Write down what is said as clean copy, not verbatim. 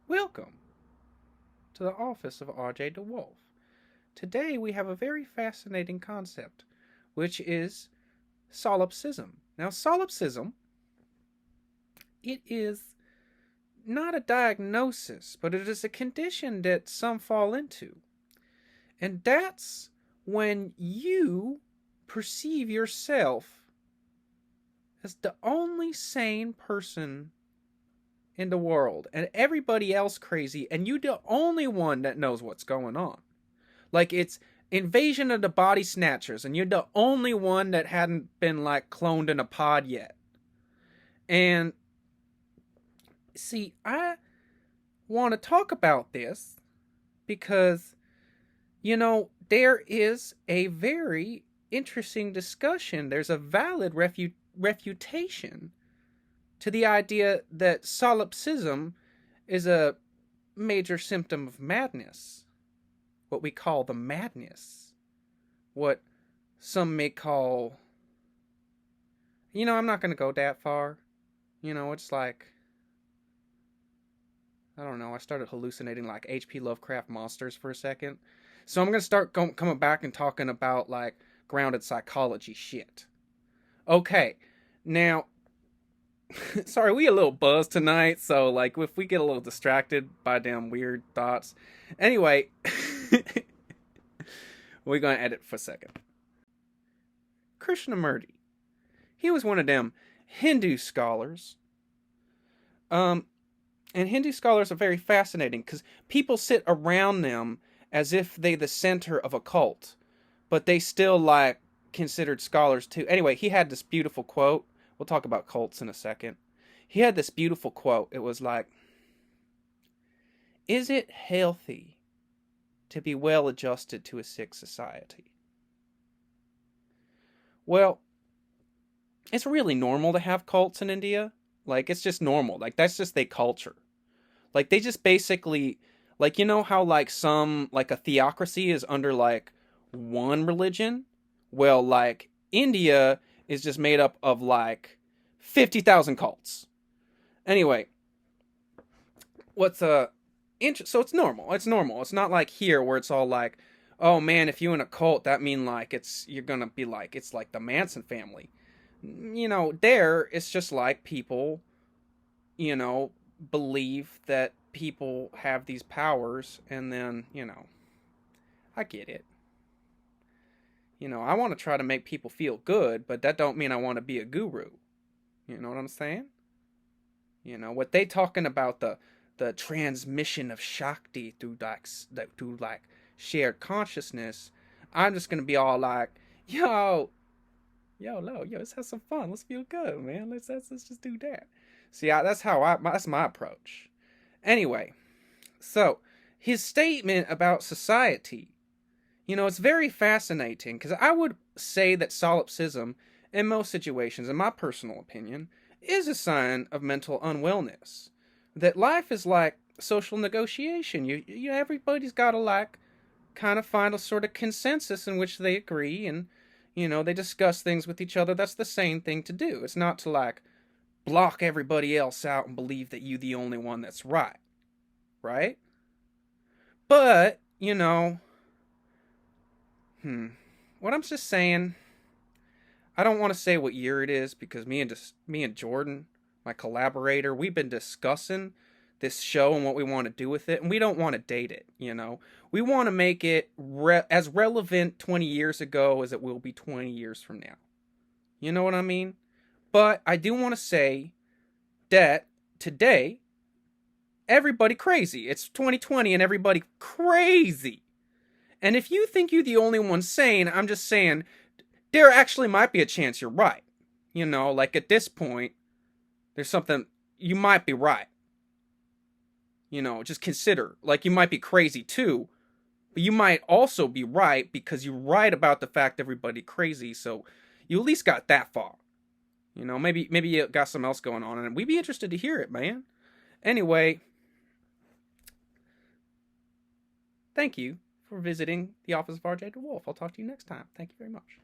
Welcome to the office of R.J. DeWolfe. Today we have a very fascinating concept, which is solipsism. Now, solipsism, it is not a diagnosis, but it is a condition that some fall into. And that's when you perceive yourself as the only sane person in the world and everybody else crazy, and you the only one that knows what's going on. Like it's Invasion of the Body Snatchers, and you're the only one that hadn't been like cloned in a pod yet. And see, I want to talk about this because there is a very interesting discussion. There's a valid refutation to the idea that solipsism is a major symptom of madness. What we call the madness. What some may call... I'm not going to go that far. It's like... I don't know, I started hallucinating like H.P. Lovecraft monsters for a second. So I'm going to start coming back and talking about like grounded psychology shit. Okay, now... Sorry, we a little buzzed tonight, so like if we get a little distracted by damn weird thoughts. Anyway, we're gonna edit for a second. Krishnamurti, he was one of them Hindu scholars. And Hindu scholars are very fascinating because people sit around them as if they the center of a cult, but they still like considered scholars too. Anyway, he had this beautiful quote. We'll talk about cults in a second. He had this beautiful quote. It was like, "Is it healthy to be well adjusted to a sick society?" Well, it's really normal to have cults in India. Like, it's just normal. Like, that's just their culture. Like, they just basically, like, how, like, like, a theocracy is under, like, one religion? Well, like, India is just made up of like 50,000 cults. Anyway, so it's normal. It's normal. It's not like here where it's all like, oh man, if you're in a cult, that mean like you're gonna be like it's like the Manson family. There it's just like people, believe that people have these powers, and then I get it. I want to try to make people feel good, but that don't mean I want to be a guru. You know what I'm saying? What they talking about, the transmission of Shakti through like shared consciousness. I'm just gonna be all like, let's have some fun. Let's feel good, man. Let's just do that. See, that's my approach. Anyway, so his statement about society. It's very fascinating because I would say that solipsism, in most situations, in my personal opinion, is a sign of mental unwellness. That life is like social negotiation. Everybody's got to like kind of find a sort of consensus in which they agree, and they discuss things with each other. That's the sane thing to do. It's not to like block everybody else out and believe that you're the only one that's right. But what I'm just saying, I don't want to say what year it is because me and Jordan, my collaborator, we've been discussing this show and what we want to do with it, and we don't want to date it. We want to make it as relevant 20 years ago as it will be 20 years from now. You know what I mean? But I do want to say that today, everybody crazy. It's 2020 and everybody crazy. And if you think you're the only one sane, I'm just saying, there actually might be a chance you're right. Like at this point, there's something, you might be right. Just consider, like you might be crazy too, but you might also be right because you're right about the fact everybody crazy, so you at least got that far. Maybe you got something else going on, and we'd be interested to hear it, man. Anyway, thank you for visiting the office of R.J. DeWolfe. I'll talk to you next time. Thank you very much.